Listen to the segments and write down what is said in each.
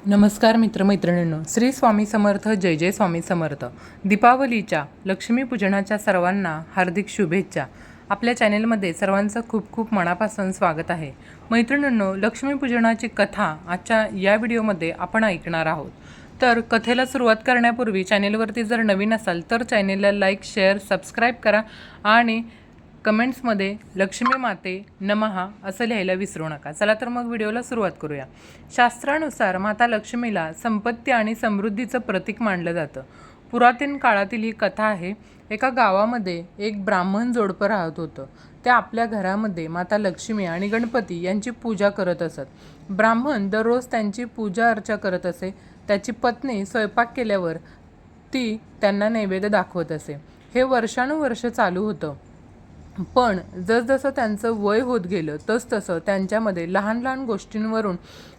नमस्कार मित्रमैत्रिणींनो, श्री स्वामी समर्थ. जय जय स्वामी समर्थ. दीपावलीच्या लक्ष्मीपूजनाच्या सर्वांना हार्दिक शुभेच्छा. आपल्या चॅनेलमध्ये सर्वांचं खूप खूप मनापासून स्वागत आहे. मैत्रिणींनो, लक्ष्मीपूजनाची कथा आजच्या या व्हिडिओमध्ये आपण ऐकणार आहोत. तर कथेला सुरुवात करण्यापूर्वी चॅनेलवरती जर नवीन असाल तर चॅनेलला लाईक, शेअर, सबस्क्राईब करा आणि कमेंट्समध्ये लक्ष्मी माते नमः असं लिहायला विसरू नका. चला तर मग व्हिडिओला सुरुवात करूया. शास्त्रानुसार माता लक्ष्मीला संपत्ती आणि समृद्धीचं प्रतीक मानलं जातं. पुरातन काळातील ही कथा आहे. एका गावामध्ये एक ब्राह्मण जोडपं राहत होतं. ते आपल्या घरामध्ये माता लक्ष्मी आणि गणपती यांची पूजा करत असत. ब्राह्मण दररोज त्यांची पूजा अर्चा करत असे. त्याची पत्नी स्वयंपाक केल्यावर ती त्यांना नैवेद्य दाखवत असे. हे वर्षानुवर्ष चालू होतं. पण जसजसं त्यांचं वय होत गेलं तसतसं त्यांच्यामध्ये लहान लहान गोष्टींवरून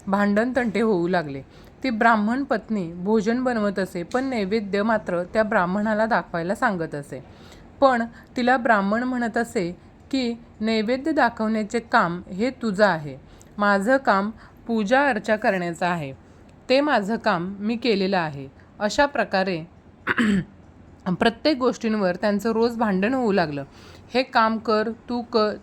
भांडण तंटे होऊ लागले. ती ब्राह्मण पत्नी भोजन बनवत असे, पण नैवेद्य मात्र त्या ब्राह्मणाला दाखवायला सांगत असे. पण तिला ब्राह्मण म्हणत असे की नैवेद्य दाखवण्याचे काम हे तुझं आहे, माझं काम पूजा अर्चा करण्याचं आहे, ते माझं काम मी केलेलं आहे. अशा प्रकारे प्रत्येक गोष्टींवर त्यांचं रोज भांडण होऊ लागलं. हे काम कर तू कर,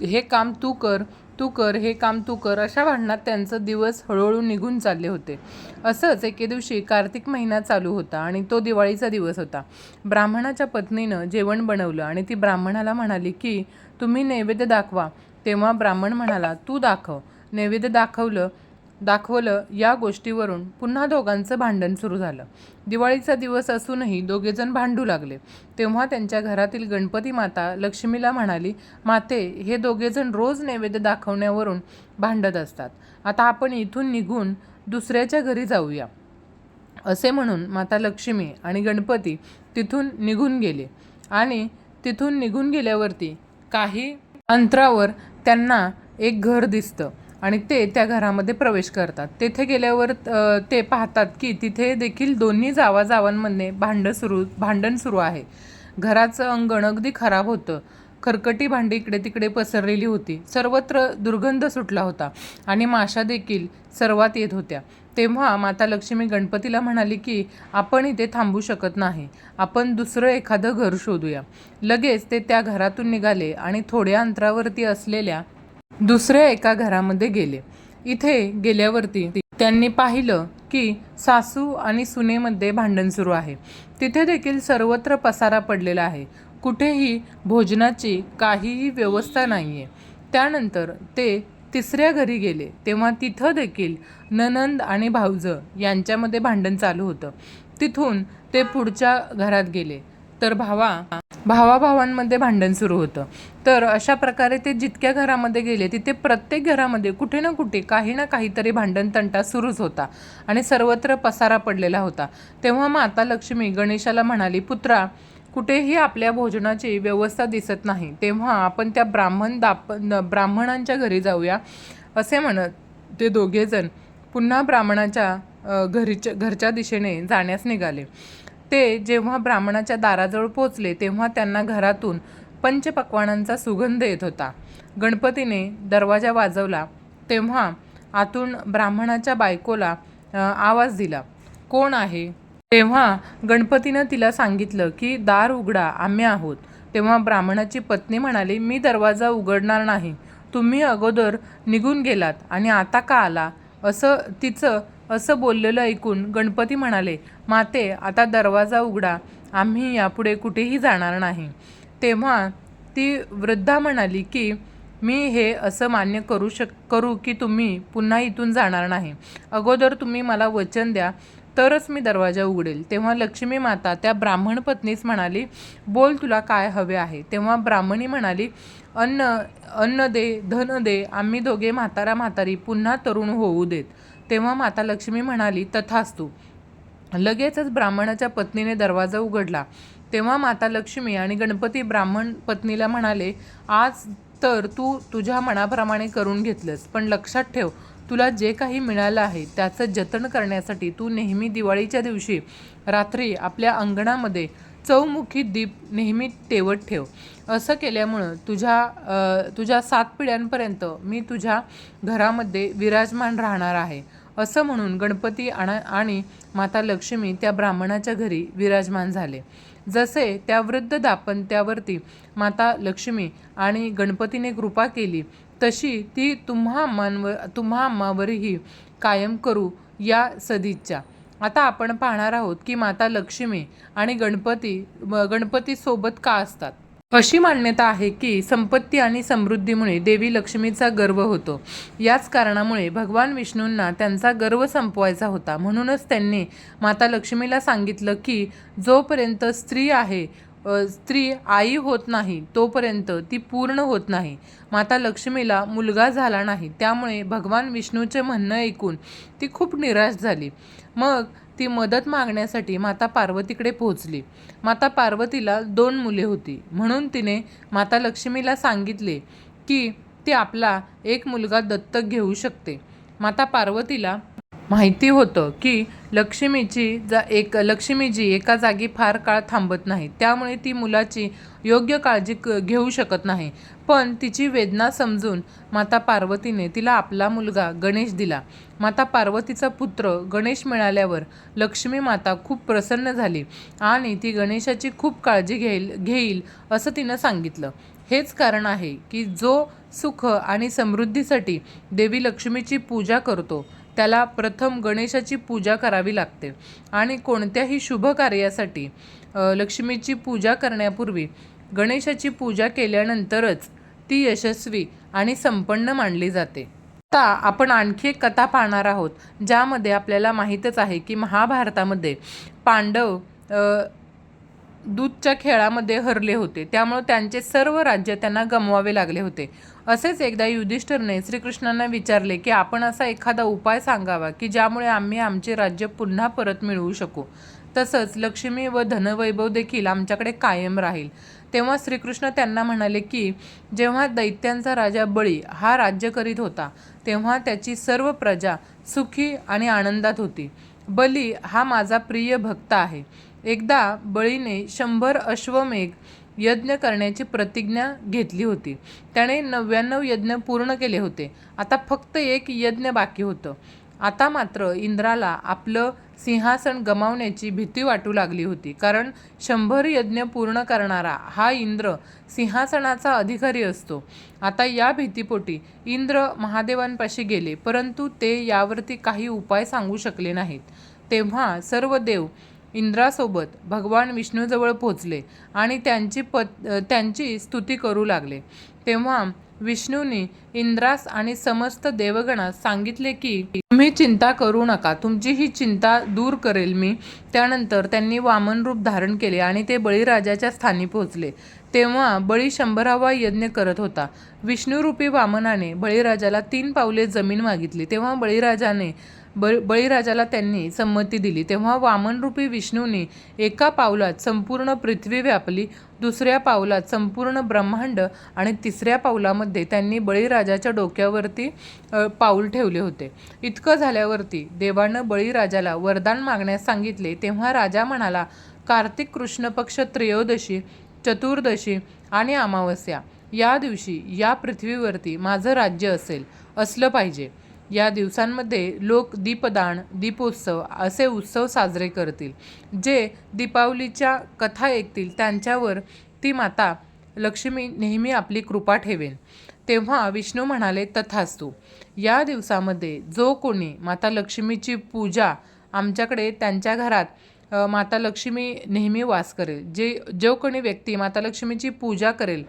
हे काम तू कर, तू कर, हे काम तू कर, अशा भांडणात त्यांचं दिवस हळूहळू निघून चालले होते. असंच एके दिवशी कार्तिक महिना चालू होता आणि तो दिवाळीचा दिवस होता. ब्राह्मणाच्या पत्नीनं जेवण बनवलं आणि ती ब्राह्मणाला म्हणाली की तुम्ही नैवेद्य दाखवा. तेव्हा ब्राह्मण म्हणाला, तू दाखव. नैवेद्य दाखवलं या गोष्टीवरून पुन्हा दोघांचं भांडण सुरू झालं. दिवाळीचा दिवस असूनही दोघेजण भांडू लागले. तेव्हा त्यांच्या घरातील गणपती माता लक्ष्मीला म्हणाली, माते, हे दोघेजण रोज नैवेद्य दाखवण्यावरून भांडत असतात. आता आपण इथून निघून दुसऱ्याच्या घरी जाऊया. असे म्हणून माता लक्ष्मी आणि गणपती तिथून निघून गेले आणि तिथून निघून गेल्यावरती काही अंतरावर त्यांना एक घर दिसतं आणि ते त्या घरामध्ये प्रवेश करतात. तेथे गेल्यावर ते पाहतात की तिथे देखील दोन्ही जावांमध्ये भांडण सुरू आहे. घराचं अंगण अगदी खराब होतं. खरकटी भांडी इकडे तिकडे पसरलेली होती. सर्वत्र दुर्गंध सुटला होता आणि माशा देखील सर्वात येत होत्या. तेव्हा माता लक्ष्मी गणपतीला म्हणाली की आपण इथे थांबू शकत नाही, आपण दुसरं एखादं घर शोधूया. लगेच ते त्या घरातून निघाले आणि थोड्या अंतरावरती असलेल्या दुसऱ्या एका घरामध्ये गेले. इथे गेल्यावरती त्यांनी पाहिलं की सासू आणि सुनेमध्ये भांडण सुरू आहे. तिथे देखील सर्वत्र पसारा पडलेला आहे. कुठेही भोजनाची काहीही व्यवस्था नाही आहे. त्यानंतर ते तिसऱ्या घरी गेले. तेव्हा तिथं देखील नणंद आणि भाऊजं यांच्यामध्ये भांडण चालू होतं. तिथून ते पुढच्या घरात गेले तर भावाभावांमध्ये भांडण सुरू होतं. तर अशा प्रकारे ते जितक्या घरामध्ये गेले तिथे प्रत्येक घरामध्ये कुठे ना कुठे काही ना काहीतरी भांडण तंटा सुरूच होता आणि सर्वत्र पसारा पडलेला होता. तेव्हा माता लक्ष्मी गणेशाला म्हणाली, पुत्रा, कुठेही आपल्या भोजनाची व्यवस्था दिसत नाही, तेव्हा आपण त्या ब्राह्मणांच्या घरी जाऊया. असे म्हणत ते दोघेजण पुन्हा ब्राह्मणाच्या घरच्या दिशेने जाण्यास निघाले. ते जेव्हा ब्राह्मणाच्या दाराजवळ पोचले तेव्हा त्यांना घरातून पंचपक्वान्नांचा सुगंध येत होता. गणपतीने दरवाजा वाजवला तेव्हा आतून ब्राह्मणाच्या बायकोला आवाज दिला, कोण आहे? तेव्हा गणपतीनं तिला सांगितलं की दार उघडा, आम्ही आहोत. तेव्हा ब्राह्मणाची पत्नी म्हणाली, मी दरवाजा उघडणार नाही, तुम्ही अगोदर निघून गेलात आणि आता का आला? असं बोललेलं ऐकून गणपती म्हणाले, माते, आता दरवाजा उघडा, आम्ही यापुढे कुठेही जाणार नाही. तेव्हा ती वृद्धा म्हणाली की मी हे असं मान्य करू की तुम्ही पुन्हा इथून जाणार नाही. अगोदर तुम्ही मला वचन द्या, तरच मी दरवाजा उघडेल. तेव्हा लक्ष्मी माता त्या ब्राह्मण पत्नीस म्हणाली, बोल, तुला काय हवे आहे? तेव्हा ब्राह्मणी म्हणाली, अन्न दे, धन दे, आम्ही दोघे म्हातारी पुन्हा तरुण होऊ देत. तेव्हा माता लक्ष्मी म्हणाली, तथास्तु. लगेचच ब्राह्मणाच्या पत्नीने दरवाजा उघडला. तेव्हा माता लक्ष्मी आणि गणपती ब्राह्मण पत्नीला म्हणाले, आज तर तू तुझ्या मनाप्रमाणे करून घेतलंस, पण लक्षात ठेव, तुला जे काही मिळालं आहे त्याचं जतन करण्यासाठी तू नेहमी दिवाळीच्या दिवशी रात्री आपल्या अंगणामध्ये चौमुखी दीप नेहमी तेवत ठेव. असं केल्यामुळं तुझ्या 7 पिढ्यांपर्यंत मी तुझ्या घरामध्ये विराजमान राहणार आहे. असं म्हणून गणपती आणि माता लक्ष्मी त्या ब्राह्मणाच्या घरी विराजमान झाले. जसे त्या वृद्ध दाम्पत्यावरती माता लक्ष्मी आणि गणपतीने कृपा केली, तशी ती तुम्हा आम्हावरही कायम करू या सदिच्छा. आता आपण पाहणार आहोत की माता लक्ष्मी आणि गणपती सोबत का असतात. अशी मान्यता आहे की संपत्ती आणि समृद्धीमुळे देवी लक्ष्मीचा गर्व होतो. याच कारणामुळे भगवान विष्णूंना त्यांचा गर्व संपवायचा होता. म्हणूनच त्यांनी माता लक्ष्मीला सांगितलं की जोपर्यंत स्त्री आई होत नाही तोपर्यंत ती पूर्ण होत नाही. माता लक्ष्मीला मुलगा झाला नाही, त्यामुळे भगवान विष्णूचे म्हणणं ऐकून ती खूप निराश झाली. मग ती मदत मागण्यासाठी माता पार्वतीकडे पोहोचली. माता पार्वतीला 2 मुले होती, म्हणून तिने माता लक्ष्मीला सांगितले की ती आपला एक मुलगा दत्तक घेऊ शकते. माता पार्वतीला माहिती होतं की लक्ष्मीजी एका जागी फार काळ थांबत नाही, त्यामुळे ती मुलाची योग्य काळजी घेऊ शकत नाही. पण तिची वेदना समजून माता पार्वतीने तिला आपला मुलगा गणेश दिला. माता पार्वतीचा पुत्र गणेश मिळाल्यावर लक्ष्मी माता खूप प्रसन्न झाली आणि ती गणेशाची खूप काळजी घेईल असं तिनं सांगितलं. हेच कारण आहे की जो सुख आणि समृद्धीसाठी देवी लक्ष्मीची पूजा करतो त्याला प्रथम गणेशाची पूजा करावी लागते. आणि कोणत्याही शुभ कार्यासाठी लक्ष्मीची पूजा करण्यापूर्वी गणेशाची पूजा केल्यानंतरच ती यशस्वी आणि संपन्न मानली जाते. आता आपण आणखी एक कथा पाहणार आहोत, ज्यामध्ये आपल्याला माहीतच आहे की महाभारतामध्ये पांडव दूधच्या खेळामध्ये हरले होते, त्यामुळे त्यांचे सर्व राज्य त्यांना गमवावे लागले होते. असेच एकदा युधिष्ठिरने श्रीकृष्णांना विचारले की आपण असा एखादा उपाय सांगावा की ज्यामुळे आम्ही आमचे राज्य पुन्हा परत मिळवू शकू, तसंच लक्ष्मी व धनवैभव देखील आमच्याकडे कायम राहील. तेव्हा श्रीकृष्ण त्यांना म्हणाले की जेव्हा दैत्यांचा राजा बळी हा राज्य करीत होता तेव्हा त्याची सर्व प्रजा सुखी आणि आनंदात होती. बली हा माझा प्रिय भक्त आहे. एकदा बळीने 100 अश्वमेघ यज्ञ करण्याची प्रतिज्ञा घेतली होती. त्याने 99 यज्ञ पूर्ण केले होते. आता फक्त एक यज्ञ बाकी होतं. आता मात्र इंद्राला आपलं सिंहासन गमावण्याची भीती वाटू लागली होती, कारण 100 यज्ञ पूर्ण करणारा हा इंद्र सिंहासनाचा अधिकारी असतो. आता या भीतीपोटी इंद्र महादेवांपाशी गेले, परंतु ते यावरती काही उपाय सांगू शकले नाहीत. तेव्हा सर्व देव इंद्रासोबत भगवान विष्णूजवळ पोहोचले आणि त्यांची स्तुती करू लागले. तेव्हा विष्णूंनी इंद्रास आणि समस्त देवगणास सांगितले की तुम्ही चिंता करू नका, तुमची ही चिंता दूर करेल मी. त्यानंतर त्यांनी वामन रूप धारण केले आणि ते बळीराजाच्या स्थानी पोहोचले. तेव्हा बळी 100वा यज्ञ करत होता. विष्णुरूपी वामनाने बळीराजाला 3 पावले जमीन मागितली. तेव्हा बळीराजाला त्यांनी संमती दिली. तेव्हा वामनरूपी विष्णूंनी एका पावलात संपूर्ण पृथ्वी व्यापली, दुसऱ्या पावलात संपूर्ण ब्रह्मांड आणि तिसऱ्या पावलामध्ये त्यांनी बळीराजाच्या डोक्यावरती पाऊल ठेवले होते. इतकं झाल्यावरती देवानं बळीराजाला वरदान मागण्यास सांगितले. तेव्हा राजा म्हणाला, कार्तिक कृष्ण पक्ष त्रयोदशी, चतुर्दशी आणि अमावस्या या दिवशी या पृथ्वीवरती माझं राज्य असलं पाहिजे. या दिवसांमध्ये लोक दीपदान, दीपोत्सव असे उत्सव साजरे करतील. जे दीपावलीच्या कथा ऐकतील त्यांच्यावर ती माता लक्ष्मी नेहमी आपली कृपा ठेवेन. तेव्हा विष्णू म्हणाले, तथास्तु. या दिवसामध्ये जो कोणी माता लक्ष्मीची पूजा आमच्याकडे त्यांच्या घरात माता लक्ष्मी नेहमी वास करेल. जो कोणी व्यक्ती माता लक्ष्मीची पूजा करेल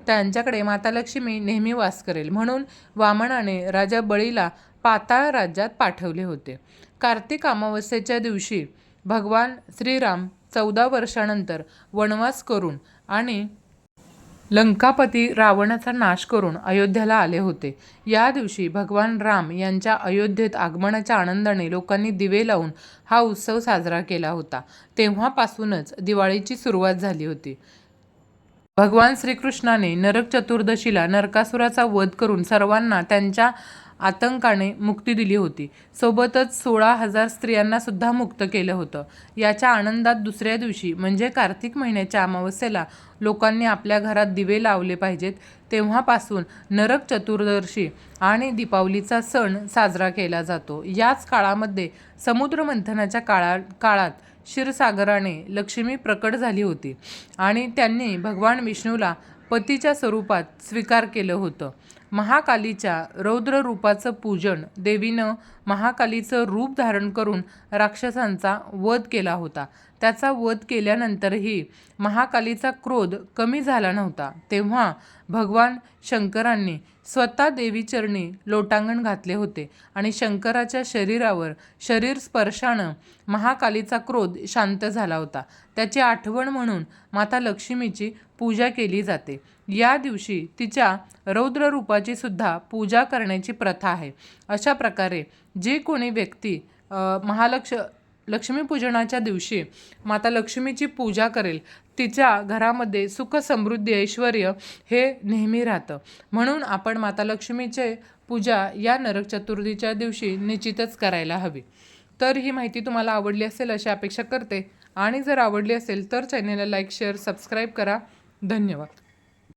त्यांच्याकडे माता लक्ष्मी नेहमी वास करेल. म्हणून वामनाने राजा बळीला पाताळ राज्यात पाठवले होते. कार्तिक अमावस्येच्या दिवशी भगवान श्रीराम 14 वर्षानंतर वनवास करून आणि लंकापती रावणाचा नाश करून अयोध्येला आले होते. या दिवशी भगवान राम यांच्या अयोध्येत आगमनाच्या आनंदाने लोकांनी दिवे लावून हा उत्सव साजरा केला होता. तेव्हापासूनच दिवाळीची सुरुवात झाली होती. भगवान श्रीकृष्णाने नरक चतुर्दशीला नरकासुराचा वध करून सर्वांना त्यांच्या आतंकाने मुक्ती दिली होती. सोबतच 16,000 स्त्रियांना सुद्धा मुक्त केलं होतं. याच्या आनंदात दुसऱ्या दिवशी म्हणजे कार्तिक महिन्याच्या अमावस्येला लोकांनी आपल्या घरात दिवे लावले पाहिजेत. तेव्हापासून नरक चतुर्दशी आणि दीपावलीचा सण साजरा केला जातो. याच काळामध्ये समुद्रमंथनाच्या काळात क्षीरसागराने लक्ष्मी प्रकट झाली होती आणि त्यांनी भगवान विष्णूला पतीच्या स्वरूपात स्वीकार केलं होतं. महाकालीच्या रौद्र रूपाचं पूजन देवीनं महाकालीचं रूप धारण करून राक्षसांचा वध केला होता. त्याचा वध केल्यानंतरही महाकालीचा क्रोध कमी झाला नव्हता. तेव्हा भगवान शंकरांनी स्वतः देवीचरणी लोटांगण घातले होते आणि शंकराच्या शरीरावर शरीर स्पर्शानं महाकालीचा क्रोध शांत झाला होता. त्याची आठवण म्हणून माता लक्ष्मीची पूजा केली जाते. या दिवशी तिच्या रौद्र रूपाची सुद्धा पूजा करण्याची प्रथा आहे. अशा प्रकारे जे कोणी व्यक्ती लक्ष्मीपूजनाच्या दिवशी माता लक्ष्मीची पूजा करेल तिच्या घरामध्ये सुख समृद्धी ऐश्वर्य हे नेहमी राहतं. म्हणून आपण माता लक्ष्मीचे पूजा या नरक चतुर्थीच्या दिवशी निश्चितच करायला हवी. तर ही माहिती तुम्हाला आवडली असेल अशी अपेक्षा करते आणि जर आवडली असेल तर चॅनेलला लाईक शेअर सबस्क्राईब करा. धन्यवाद.